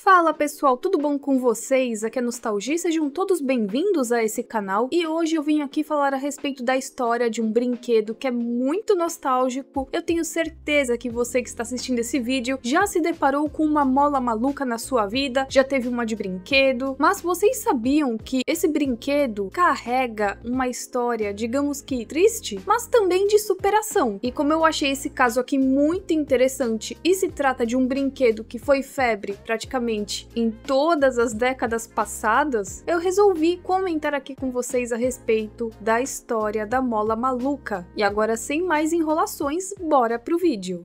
Fala pessoal, tudo bom com vocês? Aqui é Nostalgia, sejam todos bem-vindos a esse canal e hoje eu vim aqui falar a respeito da história de um brinquedo que é muito nostálgico. Eu tenho certeza que você que está assistindo esse vídeo já se deparou com uma mola maluca na sua vida, já teve uma de brinquedo, mas vocês sabiam que esse brinquedo carrega uma história, digamos que triste, mas também de superação? E como eu achei esse caso aqui muito interessante e se trata de um brinquedo que foi febre praticamente em todas as décadas passadas, eu resolvi comentar aqui com vocês a respeito da história da mola maluca. E agora, sem mais enrolações, bora pro vídeo.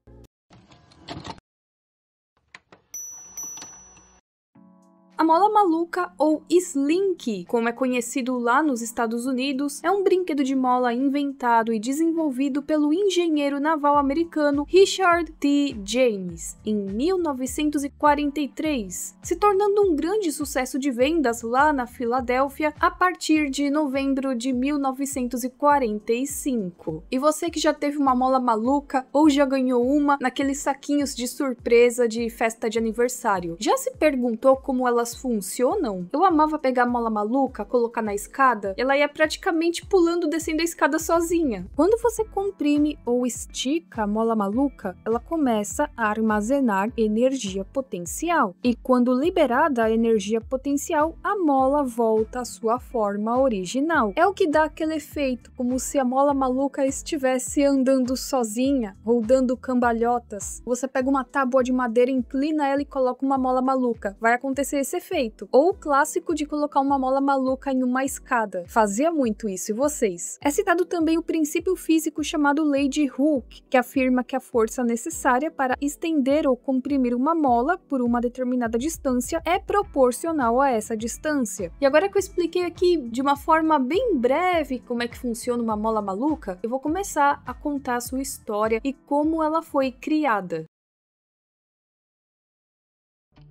A mola maluca, ou Slinky, como é conhecido lá nos Estados Unidos, é um brinquedo de mola inventado e desenvolvido pelo engenheiro naval americano Richard T. James em 1943, se tornando um grande sucesso de vendas lá na Filadélfia a partir de novembro de 1945. E você que já teve uma mola maluca ou já ganhou uma naqueles saquinhos de surpresa de festa de aniversário, já se perguntou como elas funcionam? Eu amava pegar a mola maluca, colocar na escada, ela ia praticamente pulando, descendo a escada sozinha. Quando você comprime ou estica a mola maluca, ela começa a armazenar energia potencial. E quando liberada a energia potencial, a mola volta à sua forma original. É o que dá aquele efeito, como se a mola maluca estivesse andando sozinha, ou dando cambalhotas. Você pega uma tábua de madeira, inclina ela e coloca uma mola maluca. Vai acontecer esse efeito. Ou o clássico de colocar uma mola maluca em uma escada. Fazia muito isso, e vocês? É citado também o princípio físico chamado Lei de Hooke, que afirma que a força necessária para estender ou comprimir uma mola por uma determinada distância é proporcional a essa distância. E agora que eu expliquei aqui de uma forma bem breve como é que funciona uma mola maluca, eu vou começar a contar a sua história e como ela foi criada.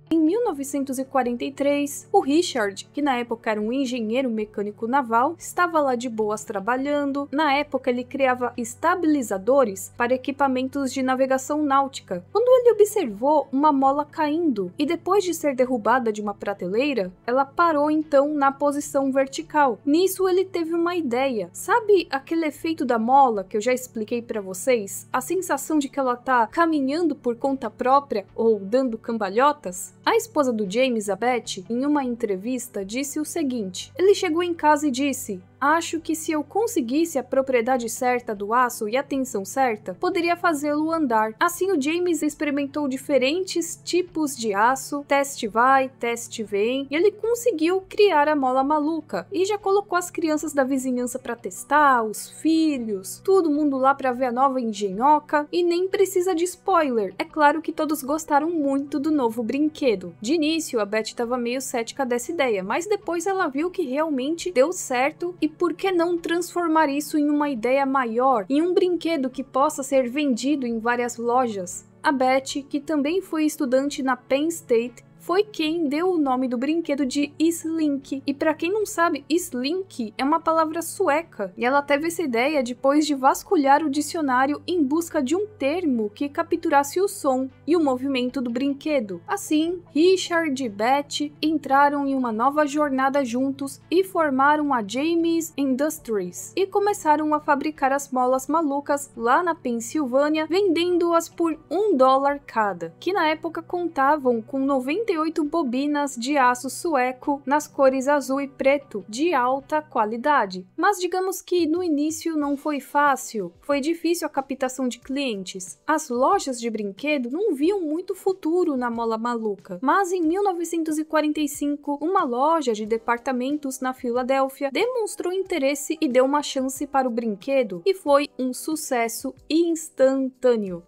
Em 1943, o Richard, que na época era um engenheiro mecânico naval, estava lá de boas trabalhando. Na época, ele criava estabilizadores para equipamentos de navegação náutica, quando ele observou uma mola caindo, e depois de ser derrubada de uma prateleira, ela parou então na posição vertical. Nisso, ele teve uma ideia. Sabe aquele efeito da mola que eu já expliquei para vocês? A sensação de que ela tá caminhando por conta própria ou dando cambalhotas? A esposa do James, a Betty, em uma entrevista, disse o seguinte: ele chegou em casa e disse: acho que se eu conseguisse a propriedade certa do aço e a tensão certa, poderia fazê-lo andar. Assim, o James experimentou diferentes tipos de aço, teste vai, teste vem, e ele conseguiu criar a mola maluca. E já colocou as crianças da vizinhança para testar, os filhos, todo mundo lá para ver a nova engenhoca, e nem precisa de spoiler. É claro que todos gostaram muito do novo brinquedo. De início, a Betty estava meio cética dessa ideia, mas depois ela viu que realmente deu certo. E por que não transformar isso em uma ideia maior, em um brinquedo que possa ser vendido em várias lojas? A Betty, que também foi estudante na Penn State, foi quem deu o nome do brinquedo de Slinky. E para quem não sabe, Slinky é uma palavra sueca, e ela teve essa ideia depois de vasculhar o dicionário em busca de um termo que capturasse o som e o movimento do brinquedo. Assim, Richard e Betty entraram em uma nova jornada juntos e formaram a James Industries e começaram a fabricar as molas malucas lá na Pensilvânia, vendendo-as por $1 cada, que na época contavam com 98 bobinas de aço sueco nas cores azul e preto, de alta qualidade. Mas digamos que no início não foi fácil, foi difícil a captação de clientes. As lojas de brinquedo não viam muito futuro na mola maluca, mas em 1945, uma loja de departamentos na Filadélfia demonstrou interesse e deu uma chance para o brinquedo, e foi um sucesso instantâneo.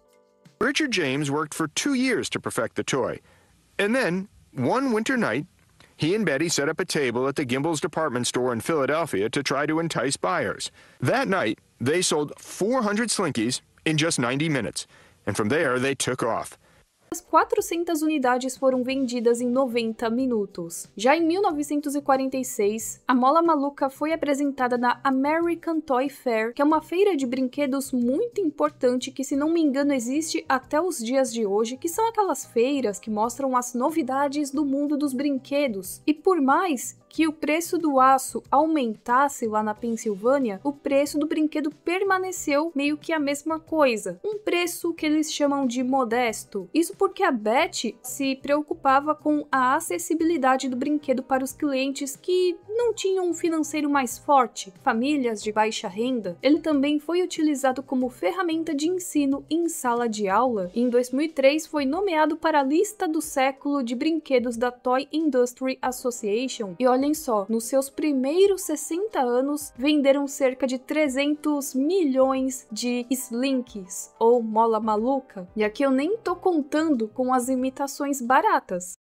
Richard James worked for 2 years to perfect the toy. And then, one winter night, he and Betty set up a table at the Gimbel's department store in Philadelphia to try to entice buyers. That night, they sold 400 Slinkies in just 90 minutes, and from there they took off. As 400 unidades foram vendidas em 90 minutos. Já em 1946, a Mola Maluca foi apresentada na American Toy Fair, que é uma feira de brinquedos muito importante que, se não me engano, existe até os dias de hoje, que são aquelas feiras que mostram as novidades do mundo dos brinquedos. E por mais que o preço do aço aumentasse lá na Pensilvânia, o preço do brinquedo permaneceu meio que a mesma coisa. Um preço que eles chamam de modesto. Isso porque a Betty se preocupava com a acessibilidade do brinquedo para os clientes que não tinham um financeiro mais forte, famílias de baixa renda. Ele também foi utilizado como ferramenta de ensino em sala de aula. Em 2003 foi nomeado para a lista do século de brinquedos da Toy Industry Association. E olhem só, nos seus primeiros 60 anos, venderam cerca de 300 milhões de Slinkies, ou Mola Maluca. E aqui eu nem tô contando com as imitações baratas.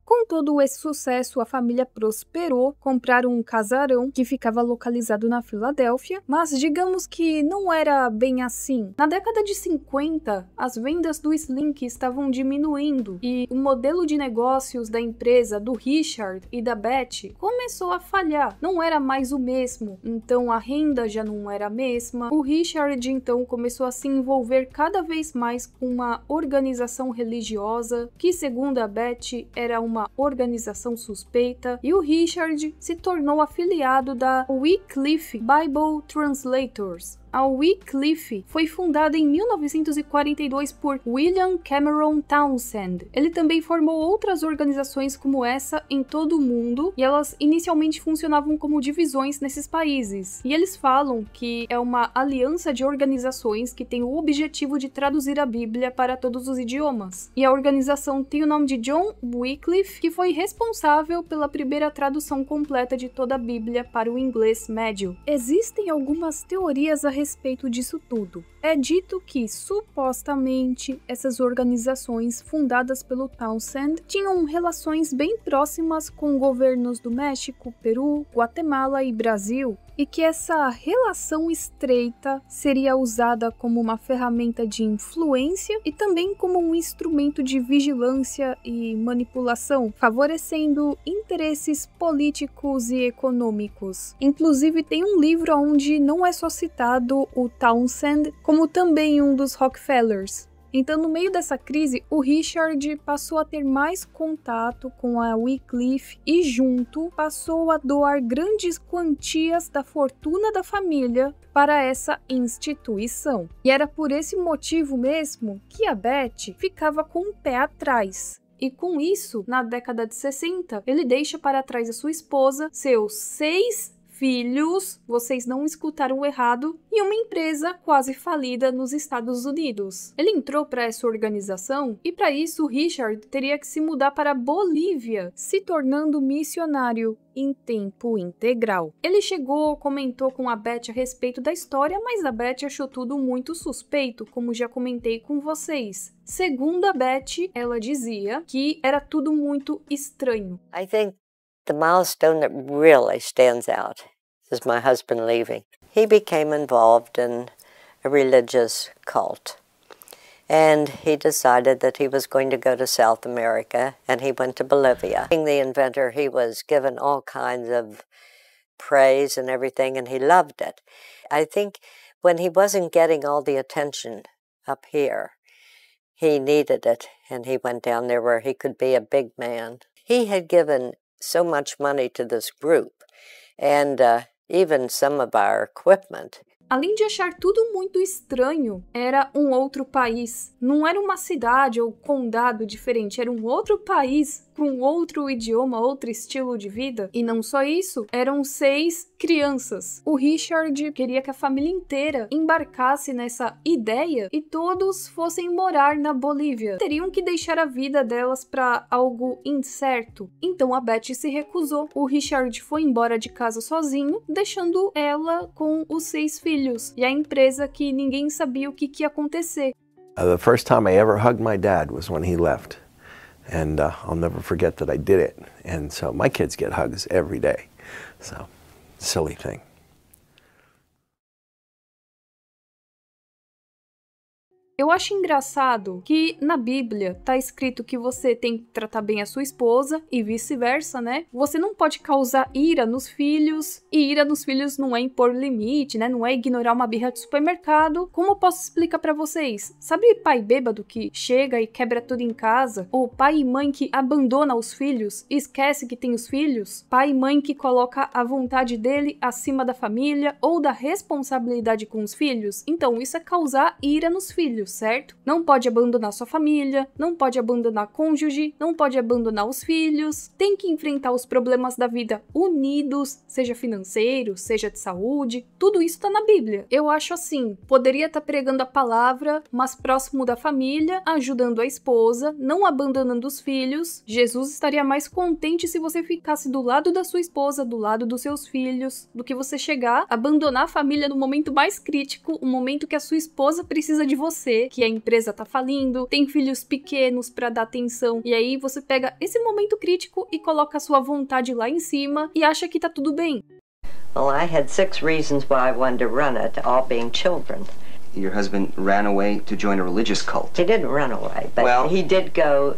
Com todo esse sucesso, a família prosperou, compraram um casarão que ficava localizado na Filadélfia, mas digamos que não era bem assim. Na década de 50, as vendas do Slink estavam diminuindo e o modelo de negócios da empresa do Richard e da Betty começou a falhar. Não era mais o mesmo, então a renda já não era a mesma. O Richard então começou a se envolver cada vez mais com uma organização religiosa que, segundo a Betty, era uma organização suspeita, e o Richard se tornou afiliado da Wycliffe Bible Translators. A Wycliffe foi fundada em 1942 por William Cameron Townsend. Ele também formou outras organizações como essa em todo o mundo, e elas inicialmente funcionavam como divisões nesses países. E eles falam que é uma aliança de organizações que tem o objetivo de traduzir a Bíblia para todos os idiomas. E a organização tem o nome de John Wycliffe, que foi responsável pela primeira tradução completa de toda a Bíblia para o inglês médio. Existem algumas teorias a respeito disso tudo. É dito que, supostamente, essas organizações fundadas pelo Townsend tinham relações bem próximas com governos do México, Peru, Guatemala e Brasil, e que essa relação estreita seria usada como uma ferramenta de influência e também como um instrumento de vigilância e manipulação, favorecendo interesses políticos e econômicos. Inclusive, tem um livro onde não é só citado o Townsend, como também um dos Rockefellers. Então, no meio dessa crise, o Richard passou a ter mais contato com a Wycliffe e, junto, passou a doar grandes quantias da fortuna da família para essa instituição. E era por esse motivo mesmo que a Betty ficava com o pé atrás. E com isso, na década de 60, ele deixa para trás a sua esposa, seus 6 filhos, vocês não escutaram errado, e uma empresa quase falida nos Estados Unidos. Ele entrou para essa organização e, para isso, o Richard teria que se mudar para a Bolívia, se tornando missionário em tempo integral. Ele chegou, comentou com a Betty a respeito da história, mas a Betty achou tudo muito suspeito, como já comentei com vocês. Segundo a Betty, ela dizia que era tudo muito estranho. I think the milestone that really stands out is my husband leaving. He became involved in a religious cult. And he decided that he was going to go to South America, and he went to Bolivia. Being the inventor, he was given all kinds of praise and everything, and he loved it. I think when he wasn't getting all the attention up here, he needed it, and he went down there where he could be a big man. He had given so much money to this group, and even some of our equipment. Além de achar tudo muito estranho, era um outro país. Não era uma cidade ou condado diferente, era um outro país com outro idioma, outro estilo de vida. E não só isso, eram 6 crianças. O Richard queria que a família inteira embarcasse nessa ideia e todos fossem morar na Bolívia. Teriam que deixar a vida delas para algo incerto. Então a Betty se recusou. O Richard foi embora de casa sozinho, deixando ela com os 6 filhos e a empresa que ninguém sabia o que ia acontecer. The first time I ever hugged my dad was when he left. And I'll never forget that I did it. And so my kids get hugs every day. So, silly thing. Eu acho engraçado que na Bíblia tá escrito que você tem que tratar bem a sua esposa e vice-versa, né? Você não pode causar ira nos filhos, e ira nos filhos não é impor limite, né? Não é ignorar uma birra de supermercado. Como eu posso explicar pra vocês? Sabe pai bêbado que chega e quebra tudo em casa? Ou pai e mãe que abandona os filhos e esquece que tem os filhos? Pai e mãe que coloca a vontade dele acima da família ou da responsabilidade com os filhos? Então, isso é causar ira nos filhos, certo? Não pode abandonar sua família, não pode abandonar cônjuge, não pode abandonar os filhos, tem que enfrentar os problemas da vida unidos, seja financeiro, seja de saúde, tudo isso tá na Bíblia. Eu acho assim, poderia estar pregando a palavra, mas próximo da família, ajudando a esposa, não abandonando os filhos. Jesus estaria mais contente se você ficasse do lado da sua esposa, do lado dos seus filhos, do que você chegar, abandonar a família no momento mais crítico, o momento que a sua esposa precisa de você, que a empresa tá falindo, tem filhos pequenos pra dar atenção, e aí você pega esse momento crítico e coloca a sua vontade lá em cima e acha que tá tudo bem. Well, I had 6 reasons why I wanted to run it, all being children. Your husband ran away to join a religious cult. He didn't run away, but Well, he did go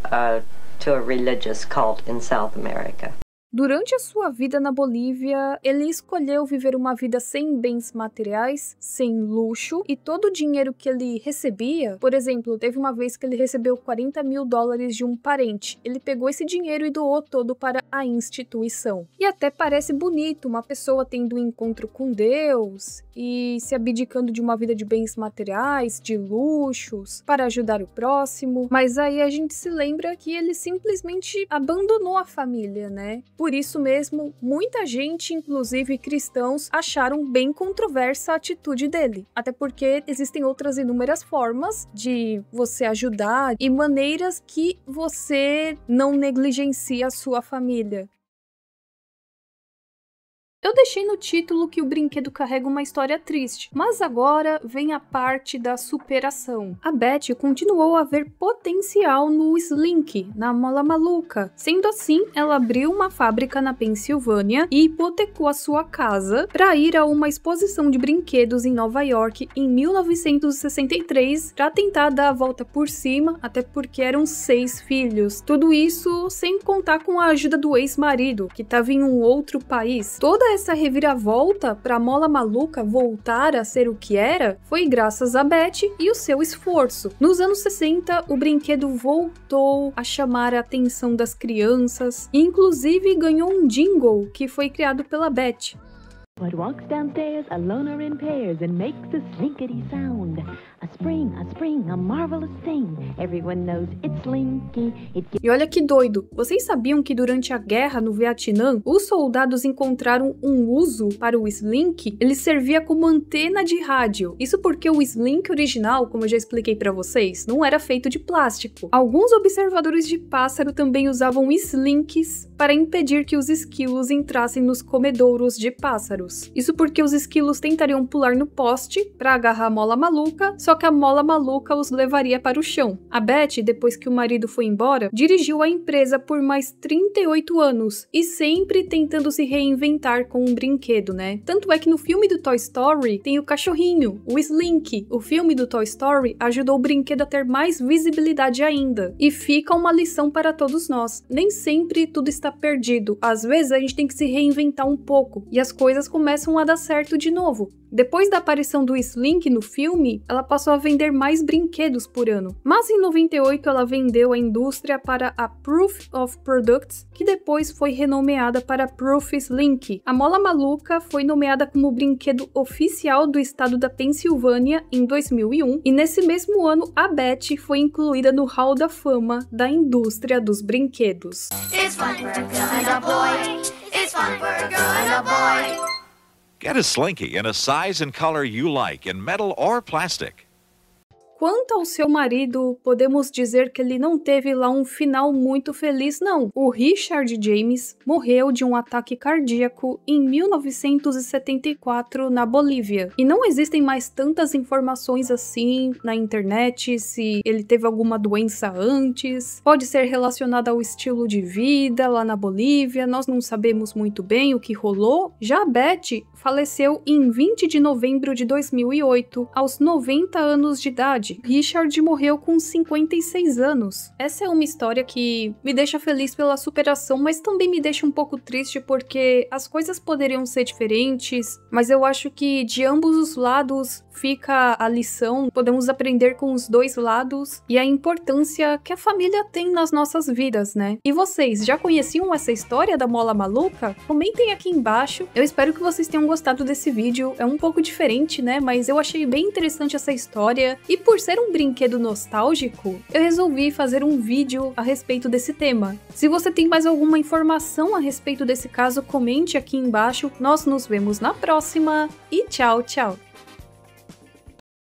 to a religious cult in South America. Durante a sua vida na Bolívia, ele escolheu viver uma vida sem bens materiais, sem luxo, e todo o dinheiro que ele recebia, por exemplo, teve uma vez que ele recebeu $40 mil de um parente. Ele pegou esse dinheiro e doou todo para a instituição. E até parece bonito, uma pessoa tendo um encontro com Deus e se abdicando de uma vida de bens materiais, de luxos, para ajudar o próximo. Mas aí a gente se lembra que ele simplesmente abandonou a família, né? Por isso mesmo, muita gente, inclusive cristãos, acharam bem controversa a atitude dele. Até porque existem outras inúmeras formas de você ajudar e maneiras que você não negligencia a sua família. Eu deixei no título que o brinquedo carrega uma história triste, mas agora vem a parte da superação. A Betty continuou a ver potencial no Slink, na Mola Maluca. Sendo assim, ela abriu uma fábrica na Pensilvânia e hipotecou a sua casa para ir a uma exposição de brinquedos em Nova York em 1963 para tentar dar a volta por cima, até porque eram 6 filhos. Tudo isso sem contar com a ajuda do ex-marido, que estava em um outro país. Toda essa reviravolta para a Mola Maluca voltar a ser o que era foi graças a Betty e o seu esforço. Nos anos 60, o brinquedo voltou a chamar a atenção das crianças e inclusive ganhou um jingle que foi criado pela Betty. What walks downstairs alone or in pairs and makes a slinkity sound. A spring, a marvelous thing. Everyone knows it's Slinky. E olha que doido, vocês sabiam que durante a guerra no Vietnã, os soldados encontraram um uso para o Slink? Ele servia como antena de rádio. Isso porque o Slink original, como eu já expliquei para vocês, não era feito de plástico. Alguns observadores de pássaro também usavam Slinks para impedir que os esquilos entrassem nos comedouros de pássaros. Isso porque os esquilos tentariam pular no poste para agarrar a Mola Maluca, só que a Mola Maluca os levaria para o chão. A Betty, depois que o marido foi embora, dirigiu a empresa por mais 38 anos e sempre tentando se reinventar com um brinquedo, né? Tanto é que no filme do Toy Story tem o cachorrinho, o Slink. O filme do Toy Story ajudou o brinquedo a ter mais visibilidade ainda. E fica uma lição para todos nós. Nem sempre tudo está perdido. Às vezes a gente tem que se reinventar um pouco e as coisas começam a dar certo de novo. Depois da aparição do Slink no filme, ela passou a vender mais brinquedos por ano. Mas em 98 ela vendeu a indústria para a Proof of Products, que depois foi renomeada para Proof Slink. A Mola Maluca foi nomeada como brinquedo oficial do estado da Pensilvânia em 2001 e nesse mesmo ano a Betty foi incluída no Hall da Fama da indústria dos brinquedos. It's fun for a girl and a boy. It's fun for a girl and a boy. Get a Slinky in a size and color you like, in metal or plastic. Quanto ao seu marido, podemos dizer que ele não teve lá um final muito feliz, não. O Richard James morreu de um ataque cardíaco em 1974 na Bolívia. E não existem mais tantas informações assim na internet, se ele teve alguma doença antes. Pode ser relacionada ao estilo de vida lá na Bolívia, nós não sabemos muito bem o que rolou. Já a Betty faleceu em 20 de novembro de 2008, aos 90 anos de idade. idade. Richard morreu com 56 anos. Essa é uma história que me deixa feliz pela superação, mas também me deixa um pouco triste porque as coisas poderiam ser diferentes, mas eu acho que de ambos os lados fica a lição, podemos aprender com os dois lados e a importância que a família tem nas nossas vidas, né? E vocês, já conheciam essa história da mola maluca? Comentem aqui embaixo. Eu espero que vocês tenham gostado desse vídeo. É um pouco diferente, né? Mas eu achei bem interessante essa história e por ser um brinquedo nostálgico, eu resolvi fazer um vídeo a respeito desse tema. Se você tem mais alguma informação a respeito desse caso, comente aqui embaixo. Nós nos vemos na próxima e tchau, tchau!